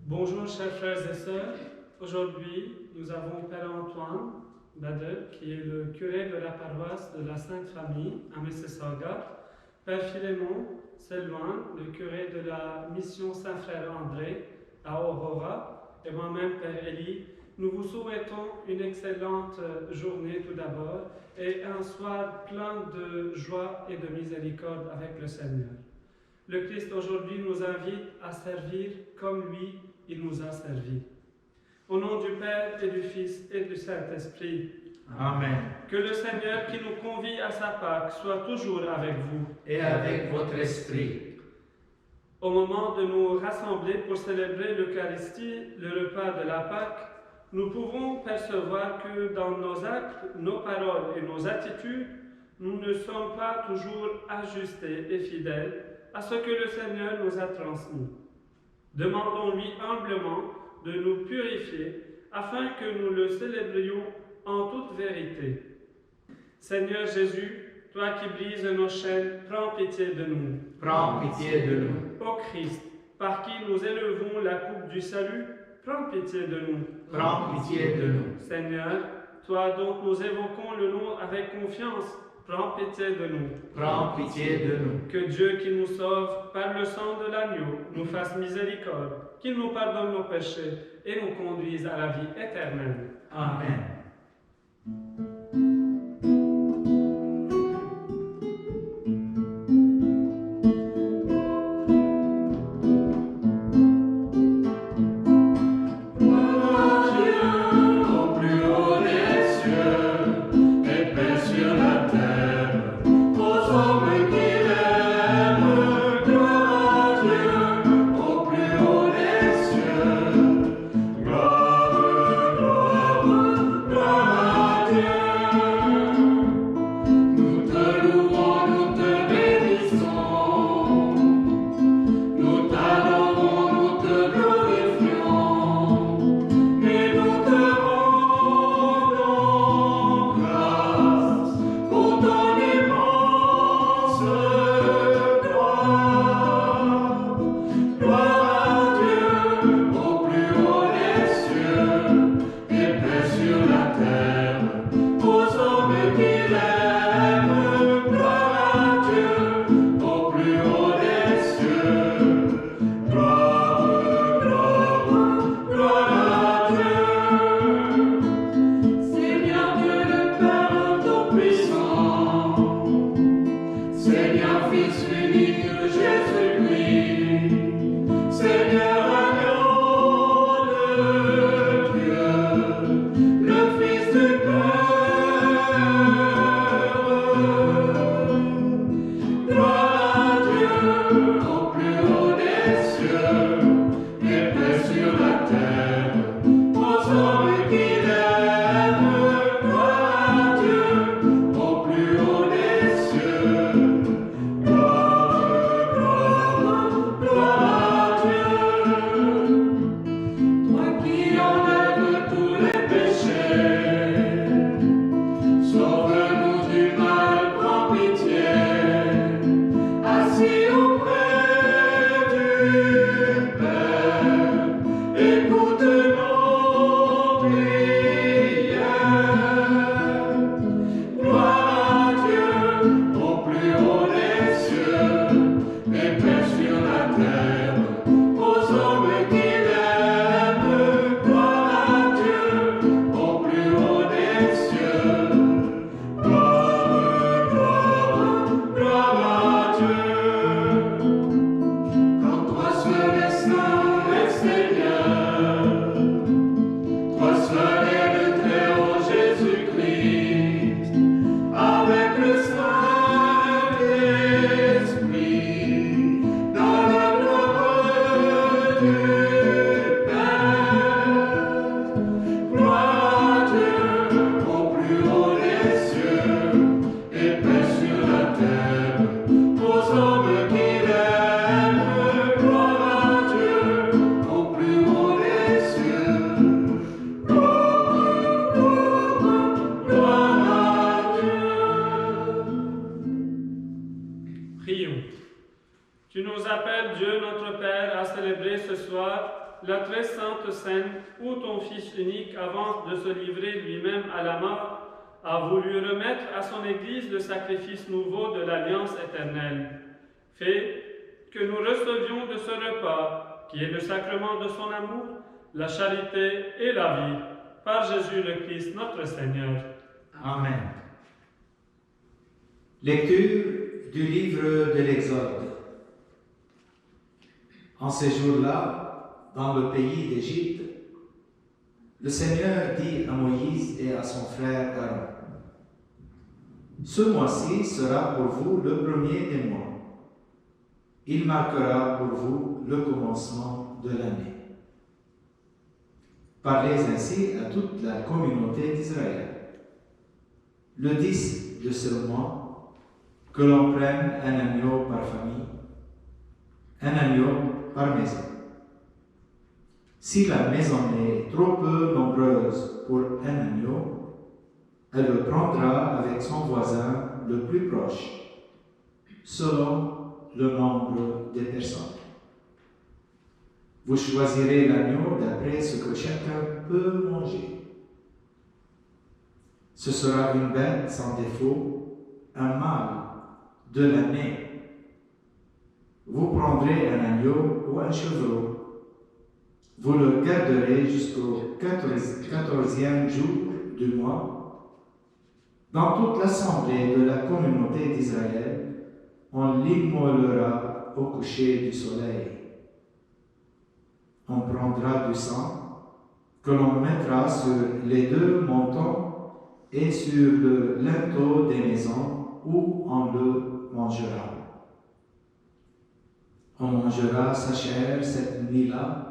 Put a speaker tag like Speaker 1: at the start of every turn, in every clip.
Speaker 1: Bonjour chers frères et sœurs, aujourd'hui nous avons Père Antoine Badel qui est le curé de la paroisse de la Sainte Famille à Mississauga, Père Philémon Selloin, le curé de la mission Saint-Frère André à Aurora, et moi-même Père Élie. Nous vous souhaitons une excellente journée tout d'abord et un soir plein de joie et de miséricorde avec le Seigneur. Le Christ aujourd'hui nous invite à servir comme lui, il nous a servi. Au nom du Père et du Fils et du Saint-Esprit.
Speaker 2: Amen.
Speaker 1: Que le Seigneur qui nous convie à sa Pâque soit toujours avec vous.
Speaker 2: Et avec votre esprit.
Speaker 1: Au moment de nous rassembler pour célébrer l'Eucharistie, le repas de la Pâque, nous pouvons percevoir que dans nos actes, nos paroles et nos attitudes, nous ne sommes pas toujours ajustés et fidèles à ce que le Seigneur nous a transmis. Demandons-lui humblement de nous purifier afin que nous le célébrions en toute vérité. Seigneur Jésus, toi qui brises nos chaînes, prends pitié de nous.
Speaker 2: Prends pitié de nous.
Speaker 1: Ô Christ, par qui nous élevons la coupe du salut, prends pitié de nous.
Speaker 2: Prends pitié de nous.
Speaker 1: Seigneur, toi dont nous évoquons le nom avec confiance, prends pitié de nous.
Speaker 2: Prends pitié de nous.
Speaker 1: Que Dieu qui nous sauve par le sang de l'agneau nous fasse miséricorde, qu'il nous pardonne nos péchés et nous conduise à la vie éternelle.
Speaker 2: Amen.
Speaker 3: Gloire, gloire, terre, aux hommes qu'il aime, gloire à Dieu, au plus haut des cieux. Gloire, gloire, gloire à Dieu. Toi qui enlèves tous les péchés, sauve-nous du mal, prends pitié. Assis auprès du Père, écoute nos prières. Gloire à Dieu, au plus haut des cieux, et paix sur la terre, aux hommes qu'il aime. Gloire à Dieu, au plus haut des cieux. Gloire, gloire, gloire à Dieu. Quand toi seul es saint et Seigneur, toi seul est le Très-Haut Jésus-Christ, avec le Saint-Esprit, dans la gloire du Père. Gloire à Dieu, au plus haut des cieux, et paix sur la terre, aux hommes qu'il aime. Gloire à Dieu, au plus haut des cieux. Gloire, gloire à Dieu.
Speaker 1: Prions. Tu nous appelles, Dieu notre Père, à célébrer ce soir la très sainte scène où ton Fils unique, avant de se livrer lui-même à la mort, a voulu remettre à son Église le sacrifice nouveau de l'alliance éternelle. Fais que nous recevions de ce repas, qui est le sacrement de son amour, la charité et la vie, par Jésus le Christ notre Seigneur.
Speaker 2: Amen. Lecture du livre de l'Exode. En ces jours-là, dans le pays d'Égypte, le Seigneur dit à Moïse et à son frère Aaron, « Ce mois-ci sera pour vous le premier des mois. Il marquera pour vous le commencement de l'année. Parlez ainsi à toute la communauté d'Israël. Le 10 de ce mois, que l'on prenne un agneau par famille, un agneau par maison. Si la maison est trop peu nombreuse pour un agneau, elle le prendra avec son voisin le plus proche, selon le nombre des personnes. Vous choisirez l'agneau d'après ce que chacun peut manger. Ce sera une bête sans défaut, un mâle de l'année. Vous prendrez un agneau ou un chevreau. Vous le garderez jusqu'au 14e jour du mois. Dans toute l'assemblée de la communauté d'Israël, on l'immolera au coucher du soleil. On prendra du sang que l'on mettra sur les deux montants et sur le linteau des maisons où on le mangera. On mangera sa chair cette nuit-là.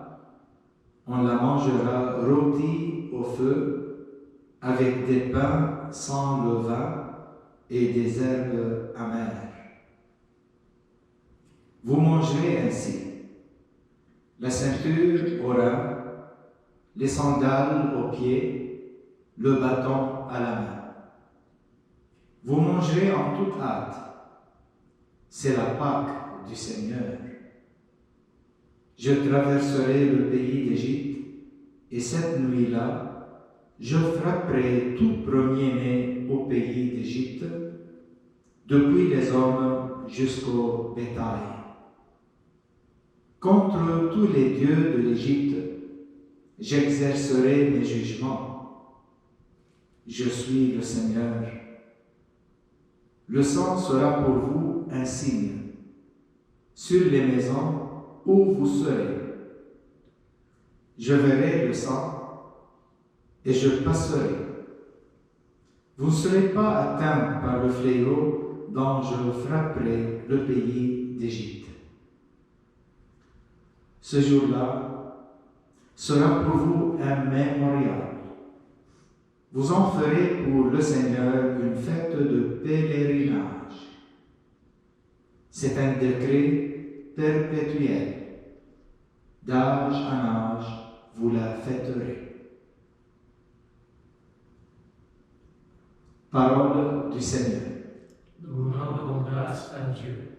Speaker 2: On la mangera rôtie au feu, avec des pains sans levain et des herbes amères. Vous mangerez ainsi la ceinture au rein, les sandales aux pieds, le bâton à la main. Vous mangerez en toute hâte. C'est la Pâque du Seigneur. Je traverserai le pays d'Égypte, et cette nuit-là, je frapperai tout premier-né au pays d'Égypte, depuis les hommes jusqu'au bétail. Contre tous les dieux de l'Égypte, j'exercerai mes jugements. Je suis le Seigneur. Le sang sera pour vous un signe sur les maisons où vous serez. Je verrai le sang et je passerai. Vous ne serez pas atteints par le fléau dont je frapperai le pays d'Égypte. Ce jour-là, sera pour vous un mémorial. Vous en ferez pour le Seigneur une fête de pèlerinage. C'est un décret perpétuel. D'âge en âge, vous la fêterez. Parole du Seigneur.
Speaker 3: Nous rendons grâce à Dieu.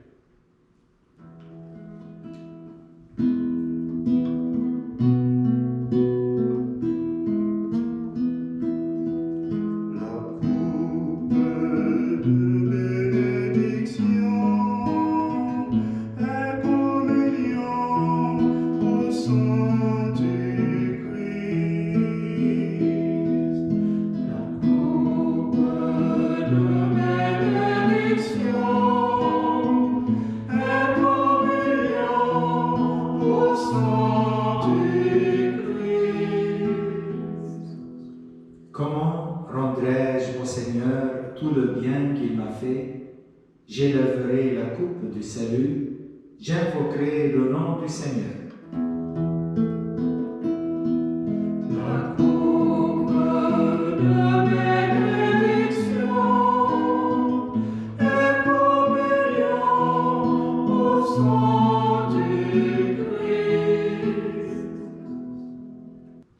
Speaker 2: Comment rendrai-je au Seigneur tout le bien qu'il m'a fait? J'élèverai la coupe du salut, j'invoquerai le nom du Seigneur.
Speaker 3: La coupe de bénédiction est communion au sang du Christ.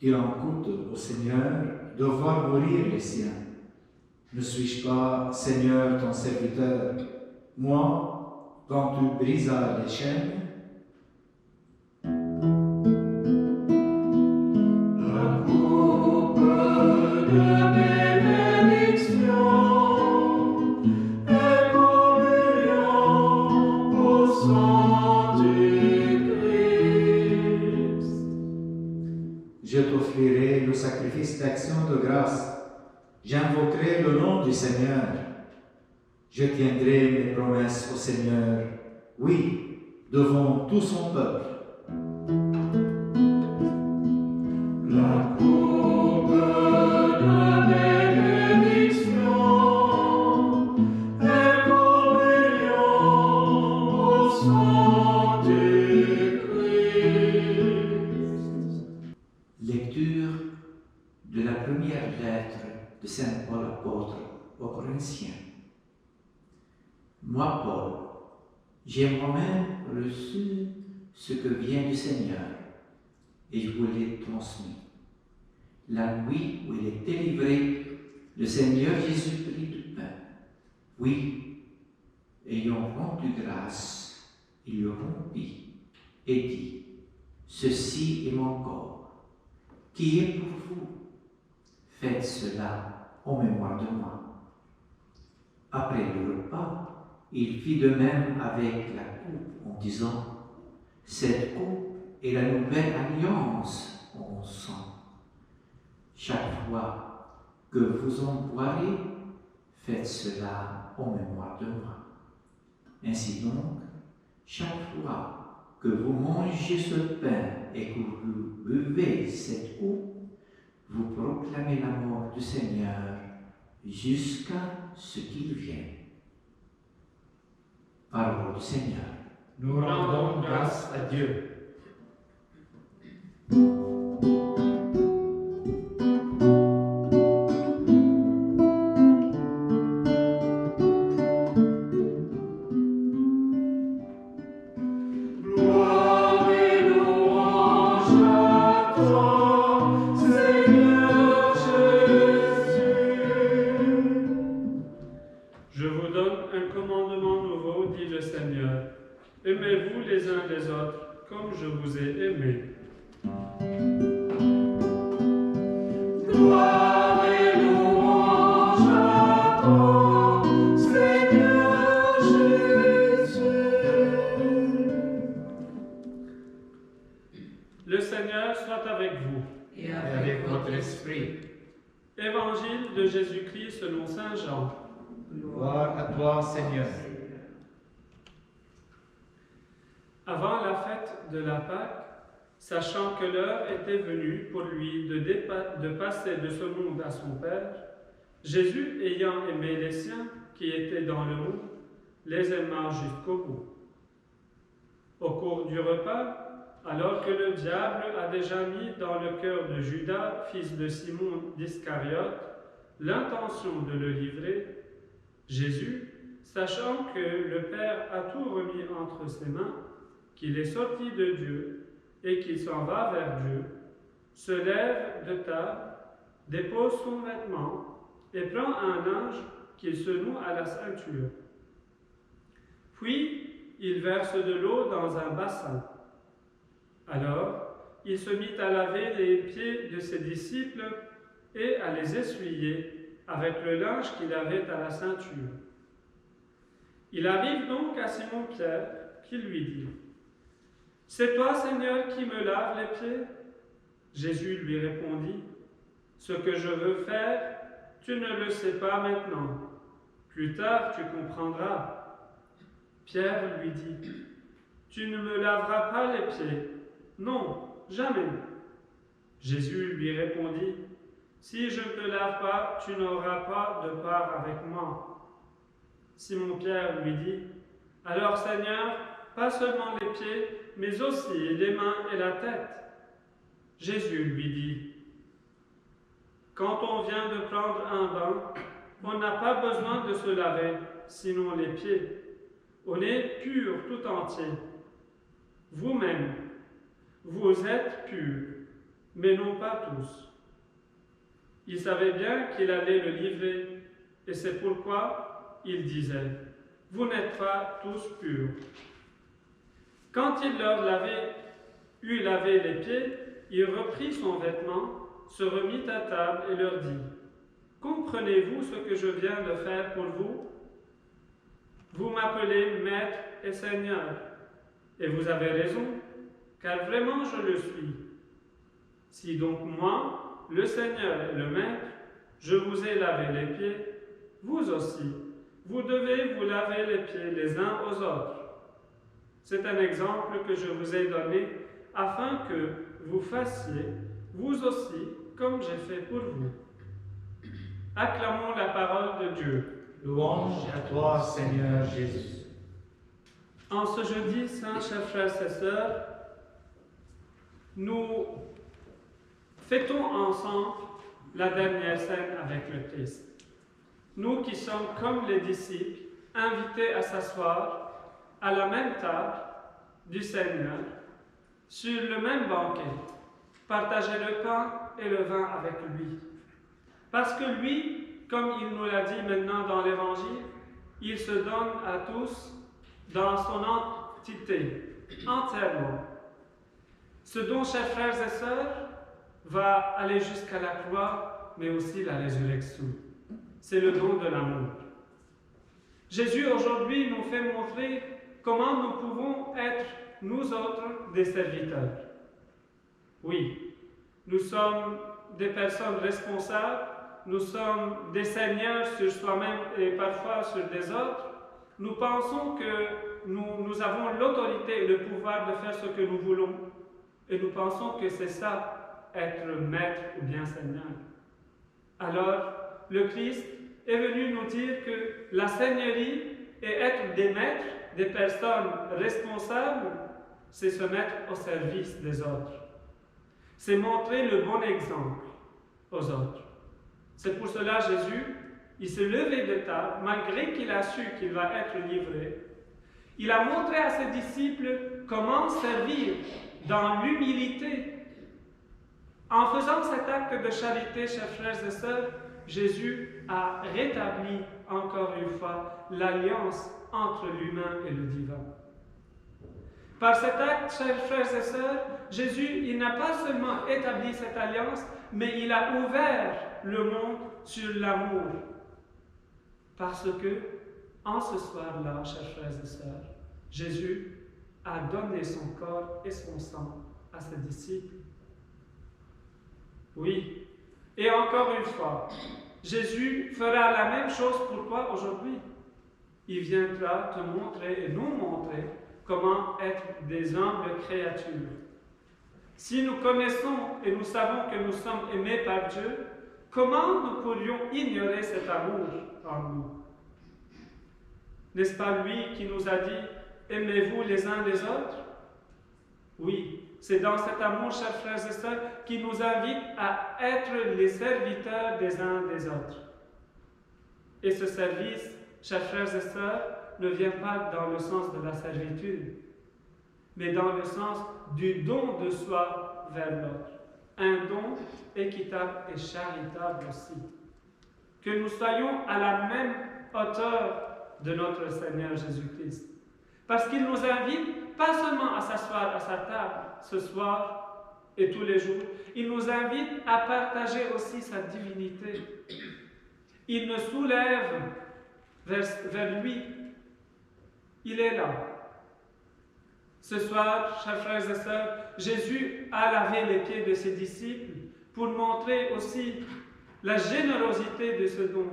Speaker 2: Il en coûte au Seigneur de voir mourir les siens. Ne suis-je pas, Seigneur, ton serviteur, moi, quand tu brisas les chaînes?
Speaker 3: La coupe de bénédiction est communion au sang du Christ.
Speaker 2: Je t'offrirai le sacrifice d'action de grâce. J'invoquerai le nom du Seigneur. Je tiendrai mes promesses au Seigneur, oui, devant tout son peuple.
Speaker 3: La coupe de bénédiction est communion au sang du Christ.
Speaker 2: Lecture de la première lettre de Saint Paul apôtre aux Corinthiens. Moi, Paul, j'ai moi-même reçu ce que vient du Seigneur et je vous l'ai transmis. La nuit où il est délivré, le Seigneur Jésus prit du pain. Oui, ayant rendu grâce, il le rompit et dit, « Ceci est mon corps, qui est pour vous. Faites cela en mémoire de moi. » Après le repas, il fit de même avec la coupe en disant, « Cette coupe est la nouvelle alliance en mon sang. Chaque fois que vous en boirez, faites cela en mémoire de moi. Ainsi donc, chaque fois que vous mangez ce pain et que vous buvez cette coupe, vous proclamez la mort du Seigneur jusqu'à ce qu'il vienne. » Parole du Seigneur.
Speaker 3: Nous rendons grâce à Dieu. Gloire et louange à toi, Seigneur Jésus.
Speaker 1: Je vous donne un commandement nouveau, dit le Seigneur. Aimez-vous les uns les autres, comme je vous ai aimés.
Speaker 3: Gloire et louange à toi, Seigneur Jésus.
Speaker 1: Le Seigneur soit avec vous.
Speaker 3: Et avec votre esprit.
Speaker 1: Évangile de Jésus-Christ selon saint Jean.
Speaker 4: Gloire à toi, Seigneur.
Speaker 1: Avant la fête de la Pâque, sachant que l'heure était venue pour lui de passer de ce monde à son Père, Jésus, ayant aimé les siens qui étaient dans le monde, les aima jusqu'au bout. Au cours du repas, alors que le diable a déjà mis dans le cœur de Judas, fils de Simon d'Iscariote, l'intention de le livrer, Jésus, sachant que le Père a tout remis entre ses mains, qu'il est sorti de Dieu et qu'il s'en va vers Dieu, se lève de table, dépose son vêtement et prend un linge qu'il se noue à la ceinture. Puis il verse de l'eau dans un bassin. Alors il se mit à laver les pieds de ses disciples et à les essuyer avec le linge qu'il avait à la ceinture. Il arrive donc à Simon-Pierre qui lui dit : « C'est toi, Seigneur, qui me laves les pieds ?» Jésus lui répondit : « Ce que je veux faire, tu ne le sais pas maintenant. Plus tard, tu comprendras. » Pierre lui dit : « Tu ne me laveras pas les pieds. Non, jamais. » Jésus lui répondit : « Si je ne te lave pas, tu n'auras pas de part avec moi. » Simon-Pierre lui dit : « Alors, Seigneur, pas seulement les pieds, mais aussi les mains et la tête. » Jésus lui dit : « Quand on vient de prendre un bain, on n'a pas besoin de se laver, sinon les pieds. On est pur tout entier. Vous-même, vous êtes purs, mais non pas tous. » Il savait bien qu'il allait le livrer, et c'est pourquoi il disait : « Vous n'êtes pas tous purs. » Quand il leur eut lavé les pieds, il reprit son vêtement, se remit à table et leur dit : « Comprenez-vous ce que je viens de faire pour vous ? Vous m'appelez Maître et Seigneur, et vous avez raison, car vraiment je le suis. Si donc moi, le Seigneur et le Maître, je vous ai lavé les pieds, vous aussi, vous devez vous laver les pieds les uns aux autres. C'est un exemple que je vous ai donné afin que vous fassiez, vous aussi, comme j'ai fait pour vous. » Acclamons la parole de Dieu.
Speaker 4: Louange à toi, Seigneur Jésus.
Speaker 1: En ce jeudi saint, chers frères et sœurs, nous fêtons ensemble la dernière scène avec le Christ. Nous qui sommes comme les disciples, invités à s'asseoir à la même table du Seigneur, sur le même banquet, partager le pain et le vin avec lui. Parce que lui, comme il nous l'a dit maintenant dans l'Évangile, il se donne à tous dans son entité, entièrement. Ce don, chers frères et sœurs, va aller jusqu'à la croix, mais aussi la résurrection. C'est le don de l'amour. Jésus, aujourd'hui, nous fait montrer comment nous pouvons être, nous autres, des serviteurs. Oui, nous sommes des personnes responsables, nous sommes des seigneurs sur soi-même et parfois sur des autres. Nous pensons que nous avons l'autorité et le pouvoir de faire ce que nous voulons. Et nous pensons que c'est ça, être maître ou bien seigneur. Alors, le Christ est venu nous dire que la seigneurie et être des maîtres, des personnes responsables, c'est se mettre au service des autres. C'est montrer le bon exemple aux autres. C'est pour cela Jésus, il s'est levé de table, malgré qu'il a su qu'il va être livré. Il a montré à ses disciples comment servir dans l'humilité. En faisant cet acte de charité, chers frères et sœurs, Jésus a rétabli encore une fois l'alliance entre l'humain et le divin. Par cet acte, chers frères et sœurs, Jésus, il n'a pas seulement établi cette alliance, mais il a ouvert le monde sur l'amour. Parce que, en ce soir-là, chers frères et sœurs, Jésus a donné son corps et son sang à ses disciples. Oui, et encore une fois, Jésus fera la même chose pour toi aujourd'hui. Il viendra te montrer et nous montrer comment être des humbles créatures. Si nous connaissons et nous savons que nous sommes aimés par Dieu, comment nous pourrions ignorer cet amour en nous? N'est-ce pas lui qui nous a dit « Aimez-vous les uns les autres » Oui, C'est dans cet amour, chers frères et sœurs, qui nous invite à être les serviteurs des uns des autres. Et ce service, chers frères et sœurs, ne vient pas dans le sens de la servitude, mais dans le sens du don de soi vers l'autre. Un don équitable et charitable aussi. Que nous soyons à la même hauteur de notre Seigneur Jésus-Christ. Parce qu'il nous invite pas seulement à s'asseoir à sa table ce soir et tous les jours, il nous invite à partager aussi sa divinité. Il nous soulève vers lui. Il est là. Ce soir, chers frères et sœurs, Jésus a lavé les pieds de ses disciples pour montrer aussi la générosité de ce don.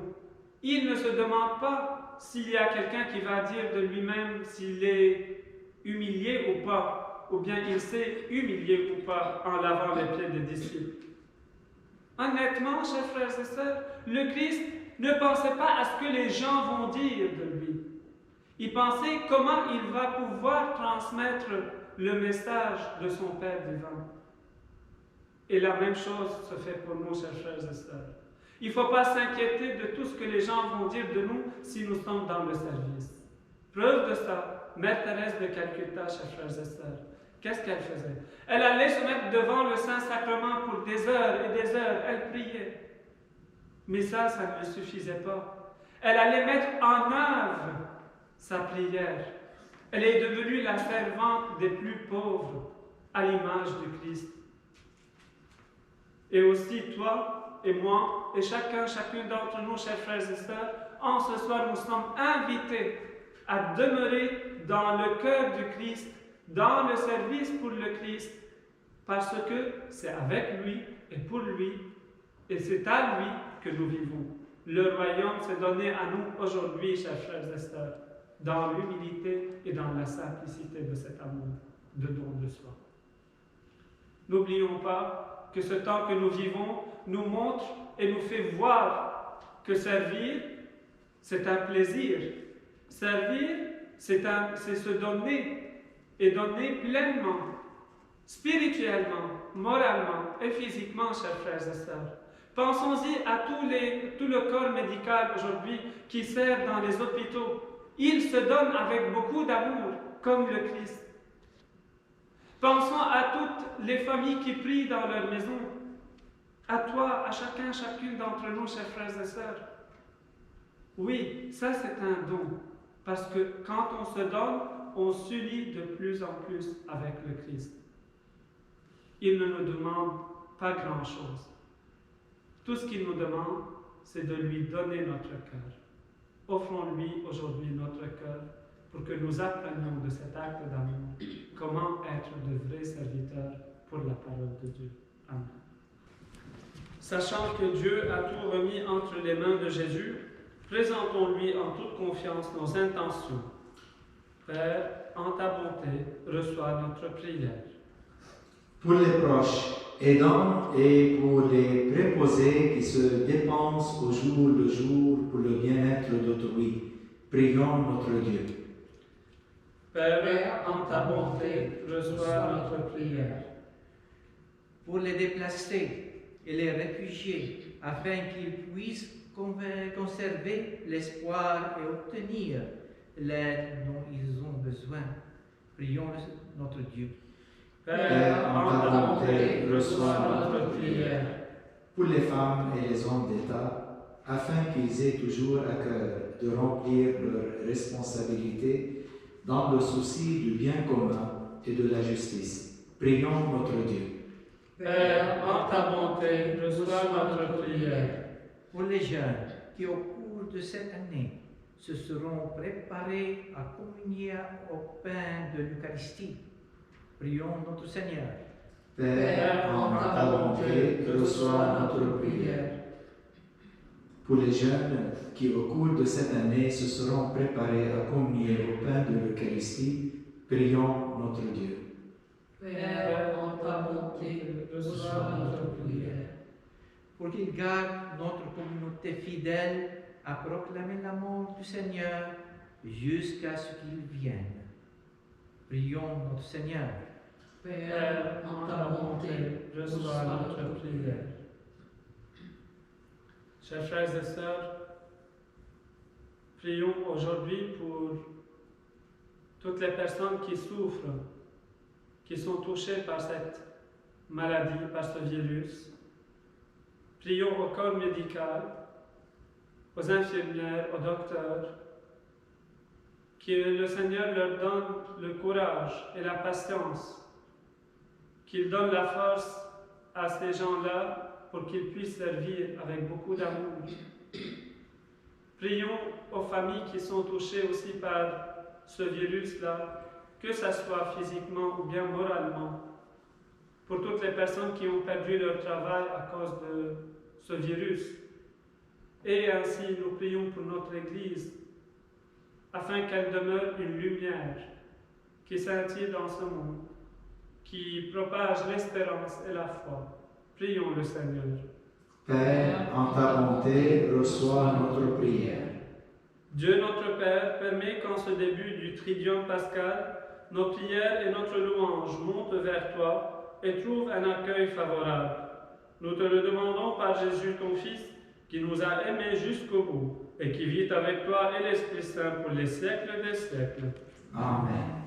Speaker 1: Il ne se demande pas s'il y a quelqu'un qui va dire de lui-même s'il est humilié ou pas, ou bien il s'est humilié ou pas en lavant les pieds des disciples. Honnêtement, chers frères et sœurs, le Christ ne pensait pas à ce que les gens vont dire de lui. Il pensait comment il va pouvoir transmettre le message de son Père divin. Et la même chose se fait pour nous, chers frères et sœurs. Il ne faut pas s'inquiéter de tout ce que les gens vont dire de nous si nous sommes dans le service. Preuve de ça, Mère Thérèse de Calcutta, chers frères et sœurs, qu'est-ce qu'elle faisait? Elle allait se mettre devant le Saint-Sacrement pour des heures et des heures. Elle priait. Mais ça ne lui suffisait pas. Elle allait mettre en œuvre sa prière. Elle est devenue la servante des plus pauvres, à l'image du Christ. Et aussi toi et moi, et chacune d'entre nous, chers frères et sœurs, en ce soir, nous sommes invités à demeurer dans le cœur du Christ, dans le service pour le Christ, parce que c'est avec lui et pour lui, et c'est à lui que nous vivons. Le royaume s'est donné à nous aujourd'hui, chers frères et sœurs, dans l'humilité et dans la simplicité de cet amour, de don de soi. N'oublions pas que ce temps que nous vivons nous montre et nous fait voir que servir, c'est un plaisir. Servir, c'est se donner, et donner pleinement, spirituellement, moralement et physiquement, chers frères et sœurs. Pensons-y à tout le corps médical aujourd'hui qui sert dans les hôpitaux. Il se donne avec beaucoup d'amour, comme le Christ. Pensons à toutes les familles qui prient dans leur maison. À toi, à chacune d'entre nous, chers frères et sœurs. Oui, ça c'est un don. Parce que quand on se donne, on s'unit de plus en plus avec le Christ. Il ne nous demande pas grand-chose. Tout ce qu'il nous demande, c'est de lui donner notre cœur. Offrons-lui aujourd'hui notre cœur pour que nous apprenions de cet acte d'amour comment être de vrais serviteurs pour la parole de Dieu. Amen. Sachant que Dieu a tout remis entre les mains de Jésus, présentons-lui en toute confiance nos intentions. Père, en ta bonté, reçois notre prière.
Speaker 2: Pour les proches, aidants et pour les préposés qui se dépensent au jour le jour pour le bien-être d'autrui, prions notre Dieu.
Speaker 1: Père, en ta bonté, reçois notre prière.
Speaker 5: Pour les déplacés et les réfugiés, afin qu'ils puissent conserver l'espoir et obtenir l'aide dont ils ont besoin, prions notre Dieu.
Speaker 1: Père, en ta bonté, reçois notre prière.
Speaker 2: Pour les femmes et les hommes d'État, afin qu'ils aient toujours à cœur de remplir leurs responsabilités dans le souci du bien commun et de la justice, prions notre Dieu.
Speaker 1: Père, en ta bonté, reçois notre prière.
Speaker 5: Pour les jeunes qui, au cours de cette année, se seront préparés à communier au pain de l'Eucharistie, prions notre Seigneur.
Speaker 2: Père, en ta bonté, reçois notre prière. Pour les jeunes qui, au cours de cette année, se seront préparés à communier au pain de l'Eucharistie, prions notre Dieu.
Speaker 1: Père, en ta bonté, reçois notre prière.
Speaker 5: Pour qu'il garde notre communauté fidèle à proclamer l'amour du Seigneur jusqu'à ce qu'il vienne. Prions notre Seigneur.
Speaker 6: Père, en ta bonté,
Speaker 1: reçois notre prière. Chers frères et sœurs, prions aujourd'hui pour toutes les personnes qui souffrent, qui sont touchées par cette maladie, par ce virus. Prions au corps médical, aux infirmières, aux docteurs, que le Seigneur leur donne le courage et la patience, qu'il donne la force à ces gens-là pour qu'ils puissent servir avec beaucoup d'amour. Prions aux familles qui sont touchées aussi par ce virus-là, que ce soit physiquement ou bien moralement, pour toutes les personnes qui ont perdu leur travail à cause de ce virus. Et ainsi, nous prions pour notre Église, afin qu'elle demeure une lumière qui scintille dans ce monde, qui propage l'espérance et la foi. Prions le Seigneur.
Speaker 2: Père, en ta bonté, reçois notre prière.
Speaker 1: Dieu notre Père, permet qu'en ce début du Triduum pascal, nos prières et notre louange montent vers toi et trouvent un accueil favorable. Nous te le demandons par Jésus ton Fils, qui nous a aimés jusqu'au bout et qui vit avec toi et l'Esprit Saint pour les siècles des siècles.
Speaker 2: Amen.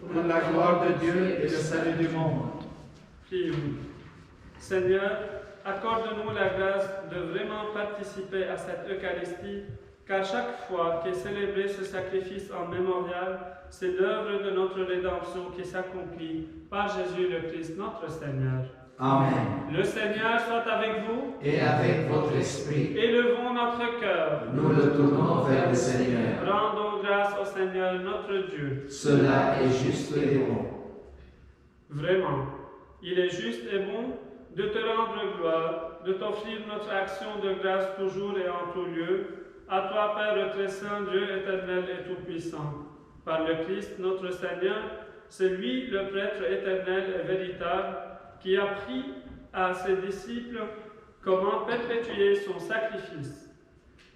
Speaker 4: Pour la gloire de Dieu et le salut du monde.
Speaker 1: Prions. Seigneur, accorde-nous la grâce de vraiment participer à cette Eucharistie, car chaque fois qu'est célébré ce sacrifice en mémorial, c'est l'œuvre de notre rédemption qui s'accomplit par Jésus le Christ, notre Seigneur.
Speaker 2: Amen.
Speaker 1: Le Seigneur soit avec vous.
Speaker 2: Et avec votre esprit.
Speaker 1: Élevons notre cœur.
Speaker 2: Nous le tournons vers le Seigneur.
Speaker 1: Rendons grâce au Seigneur notre Dieu.
Speaker 2: Cela est juste et bon.
Speaker 1: Vraiment, il est juste et bon de te rendre gloire, de t'offrir notre action de grâce toujours et en tout lieu, à toi, Père très saint, Dieu éternel et tout-puissant. Par le Christ, notre Seigneur, c'est lui, le prêtre éternel et véritable, qui a appris à ses disciples comment perpétuer son sacrifice.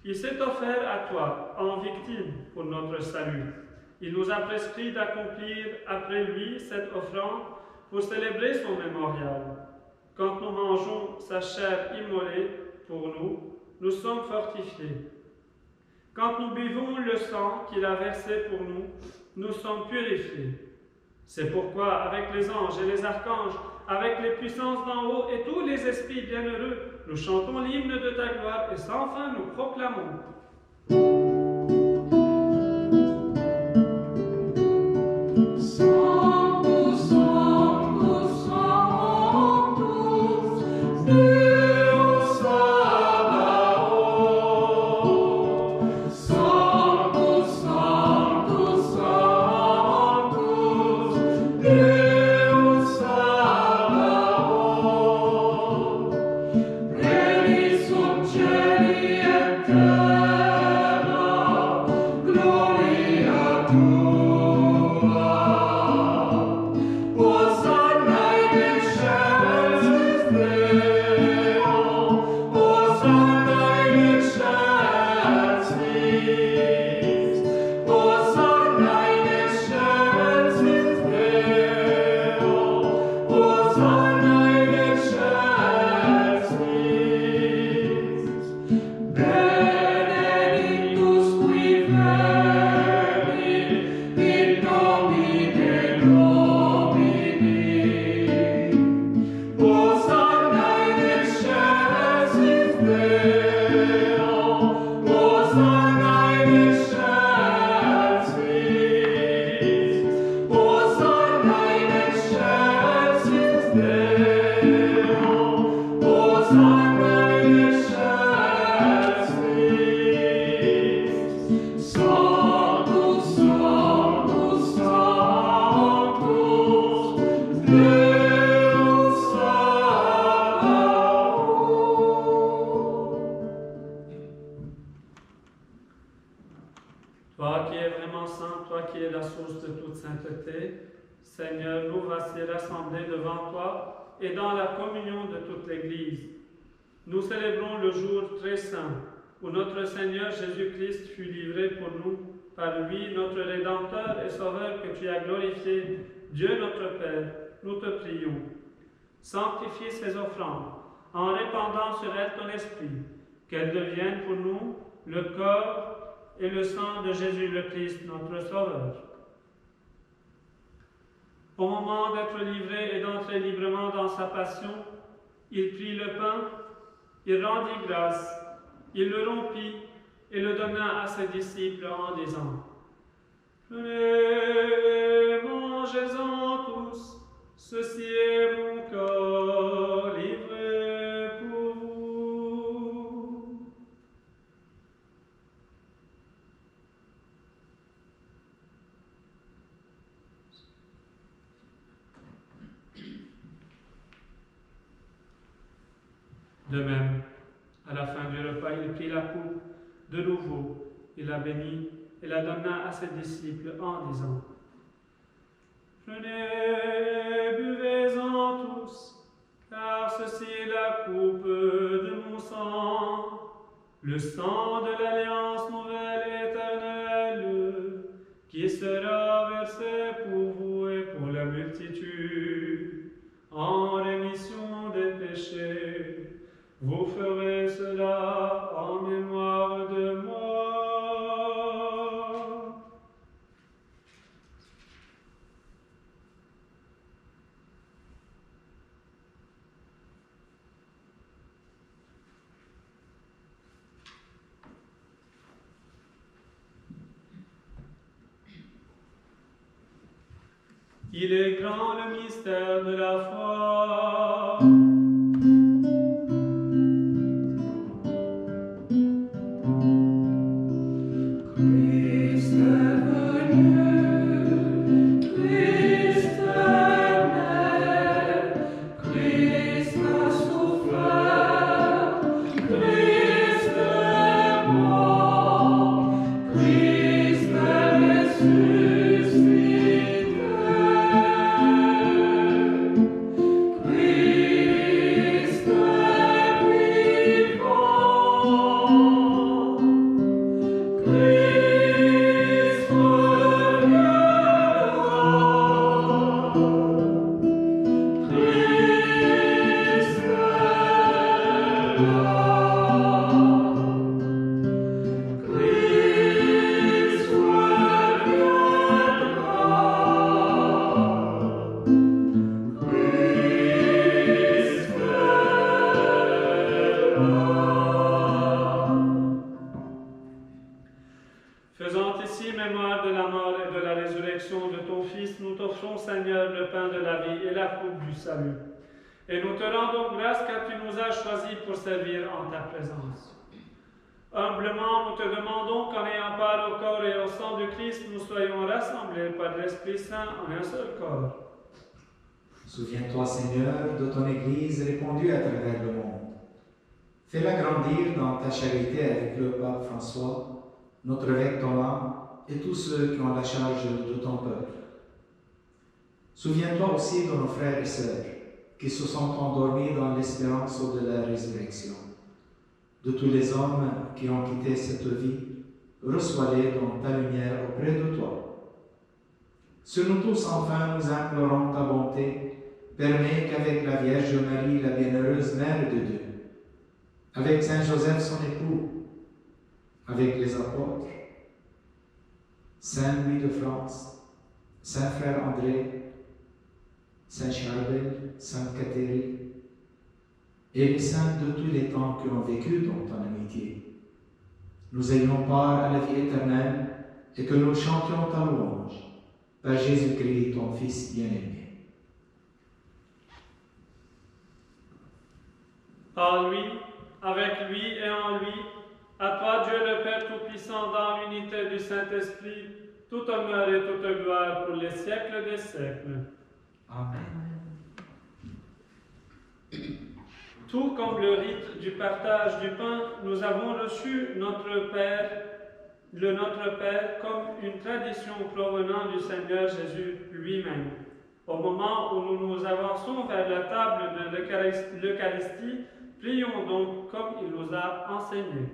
Speaker 1: Il s'est offert à toi en victime pour notre salut. Il nous a prescrit d'accomplir après lui cette offrande pour célébrer son mémorial. Quand nous mangeons sa chair immolée pour nous, nous sommes fortifiés. Quand nous buvons le sang qu'il a versé pour nous, nous sommes purifiés. C'est pourquoi, avec les anges et les archanges, avec les puissances d'en haut et tous les esprits bienheureux, nous chantons l'hymne de ta gloire et sans fin nous proclamons.
Speaker 3: Deus Sabaoth,
Speaker 1: Toi qui es vraiment saint, toi qui es la source de toute sainteté, Seigneur, nous voici rassemblés devant toi et dans la communion de toute l'Église. Nous célébrons le jour très saint où notre Seigneur Jésus-Christ fut livré pour nous, par lui, notre Rédempteur et Sauveur que tu as glorifié, Dieu notre Père, nous te prions. Sanctifie ces offrandes en répandant sur elles ton esprit, qu'elles deviennent pour nous le corps et le sang de Jésus le Christ, notre Sauveur. Au moment d'être livré et d'entrer librement dans sa passion, il prit le pain, il rendit grâce, il le rompit et le donna à ses disciples en disant « Prenez, mangez-en tous, ceci est mon corps livré pour vous. » De même, à la fin du repas, il prit la coupe de nouveau, il la bénit et la donna à ses disciples en disant « Prenez, buvez-en tous, car ceci est la coupe de mon sang, le sang de l'alliance nouvelle et éternelle, qui sera versé pour vous et pour la multitude, en rémission des péchés. Vous ferez cela en mémoire de moi. » Il est grand le mystère de la foi.
Speaker 3: Christ est venu, Christ est né, Christ a souffert, Christ est mort, Christ est ressuscité. Christ est vivant. Christ reviendra. Christ est là. Christ reviendra. Christ est là.
Speaker 1: Faisant ici mémoire de la mort et de la résurrection de ton Fils, nous t'offrons, Seigneur, le pain de la vie et la coupe du salut. Et nous te rendons grâce car tu nous as choisis pour servir en ta présence. Humblement, nous te demandons qu'en ayant part au corps et au sang du Christ, nous soyons rassemblés par l'Esprit Saint en un seul corps.
Speaker 2: Souviens-toi, Seigneur, de ton Église répandue à travers le monde. Fais-la grandir dans ta charité avec le pape François, notre évêque Thomas et tous ceux qui ont la charge de ton peuple. Souviens-toi aussi de nos frères et sœurs qui se sont endormis dans l'espérance de la résurrection. De tous les hommes qui ont quitté cette vie, reçois-les dans ta lumière auprès de toi. Sur nous tous, enfin, nous implorons ta bonté. Permets qu'avec la Vierge Marie, la bienheureuse Mère de Dieu, avec Saint Joseph, son époux, avec les apôtres, Saint Louis de France, Saint Frère André, Saint Charbel, Sainte Catherine, et les saints de tous les temps qui ont vécu dans ton amitié, nous ayons part à la vie éternelle et que nous chantions ta louange par Jésus-Christ, ton Fils bien-aimé.
Speaker 1: Par lui, avec lui et en lui, à toi Dieu le Père Tout-Puissant, dans l'unité du Saint-Esprit, tout honneur et toute gloire pour les siècles des siècles.
Speaker 2: Amen.
Speaker 1: Tout comme le rite du partage du pain, nous avons reçu notre Père le Notre Père comme une tradition provenant du Seigneur Jésus lui-même. Au moment où nous nous avançons vers la table de l'Eucharistie, prions donc comme il nous a enseigné.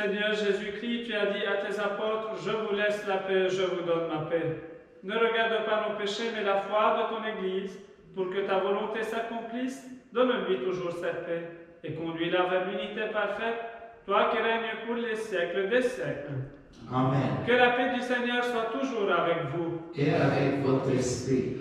Speaker 1: Seigneur Jésus-Christ, tu as dit à tes apôtres, je vous laisse la paix, je vous donne ma paix. Ne regarde pas nos péchés, mais la foi de ton Église, pour que ta volonté s'accomplisse. Donne-lui toujours cette paix et conduis-la vers l'unité parfaite, toi qui règnes pour les siècles des siècles.
Speaker 2: Amen.
Speaker 1: Que la paix du Seigneur soit toujours avec vous.
Speaker 2: Et avec votre esprit.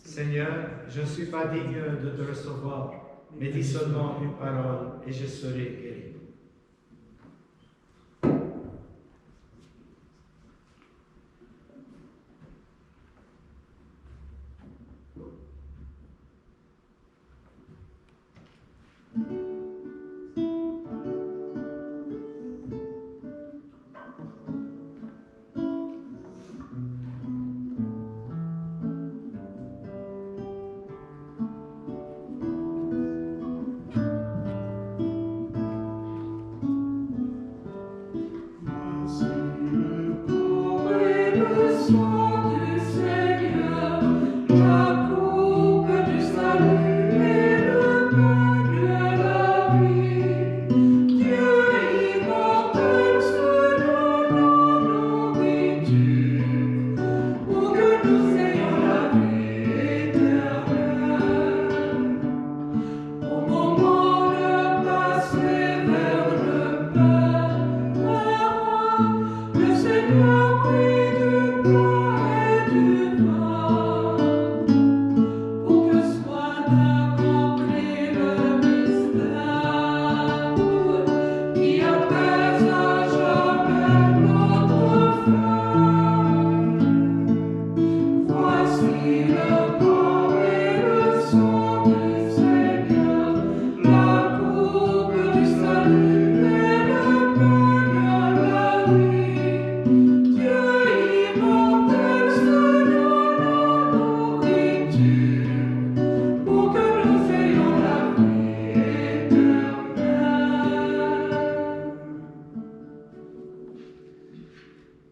Speaker 4: Seigneur, je ne suis pas digne de te recevoir, mais dis seulement une parole et je serai guéri.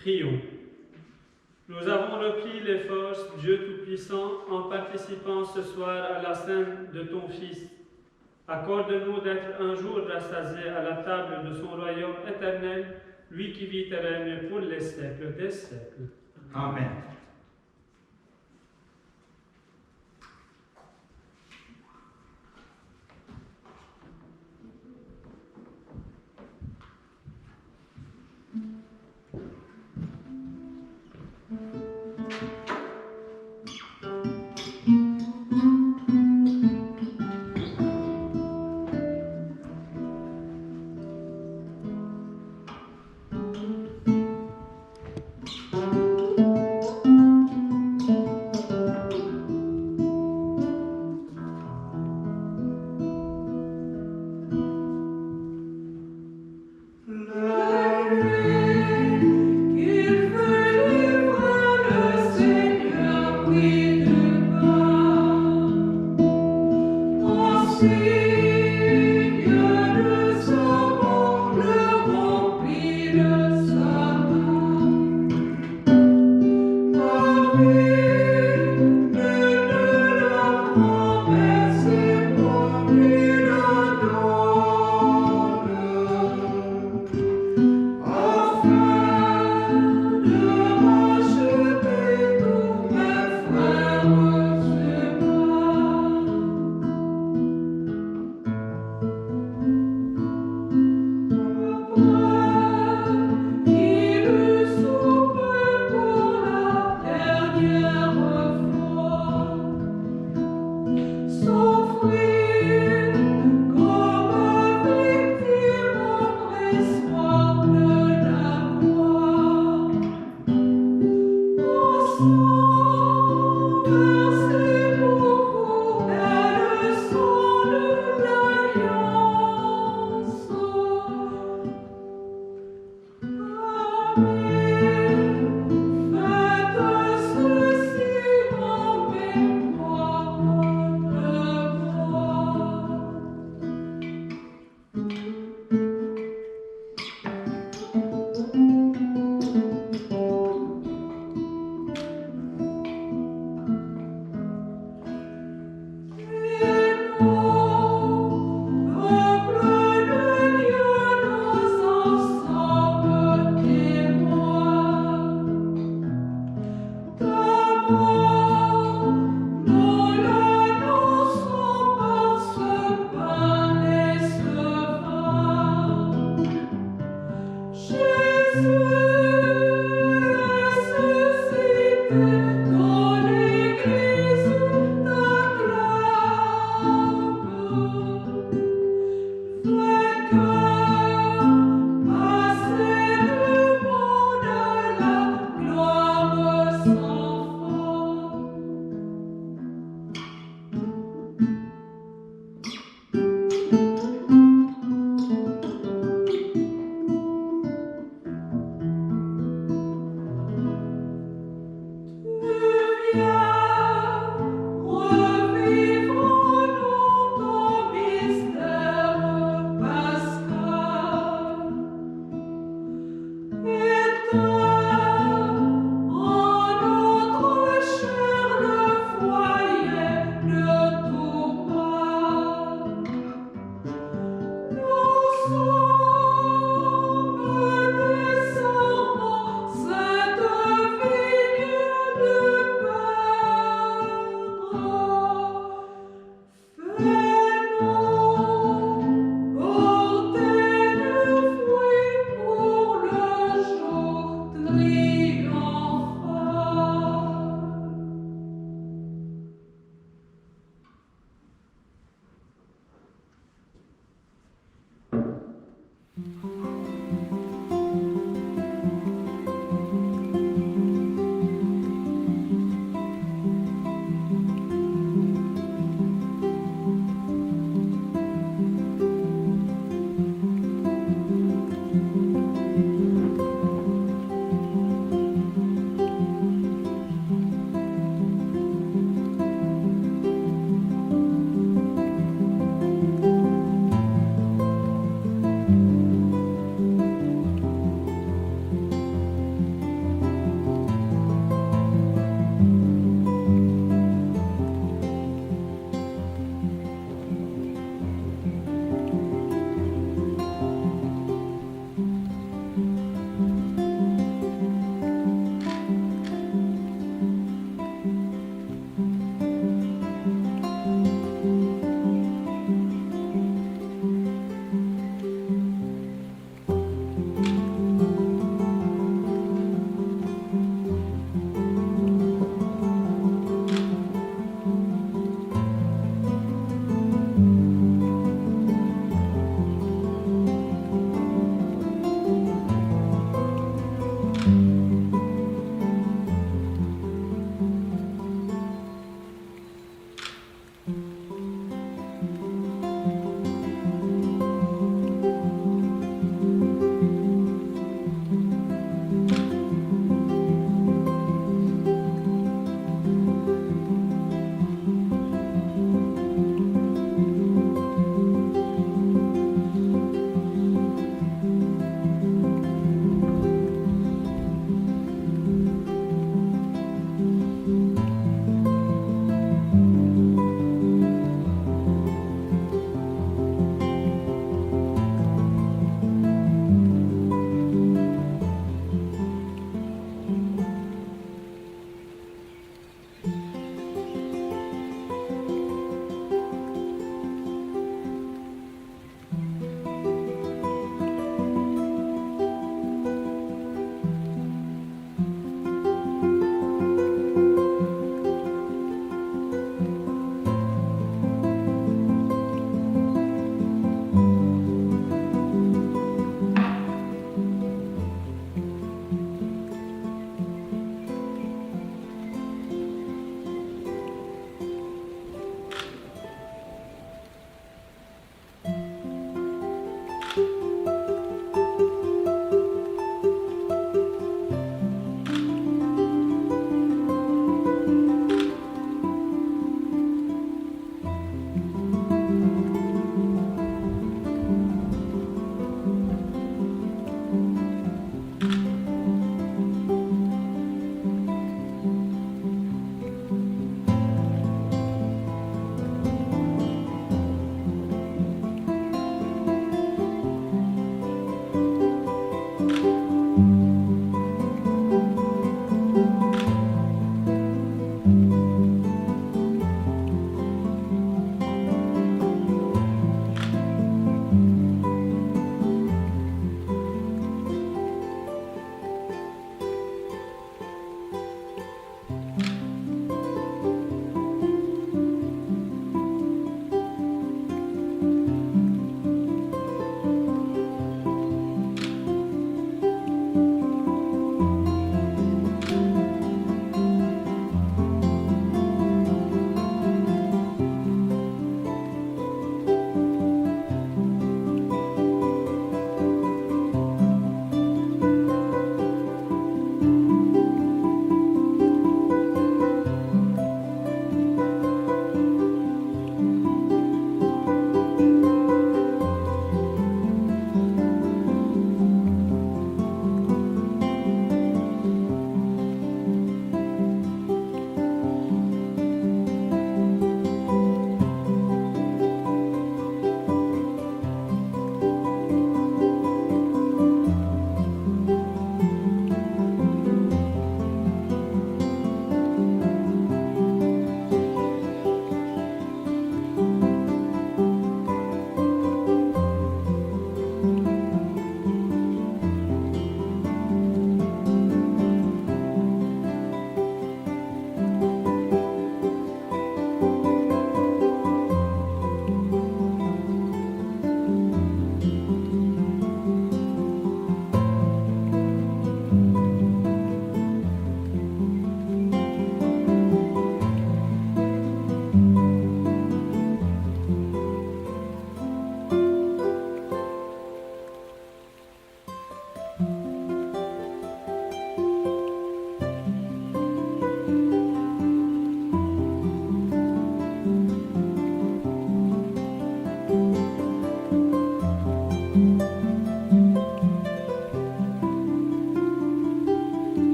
Speaker 1: Prions. Nous avons repris les forces, Dieu Tout-Puissant, en participant ce soir à la scène de ton Fils. Accorde-nous d'être un jour rassasiés à la table de son royaume éternel, lui qui vit et règne pour les siècles des siècles.
Speaker 4: Amen.
Speaker 3: Afin de racheter tous mes frères.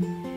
Speaker 3: Amen.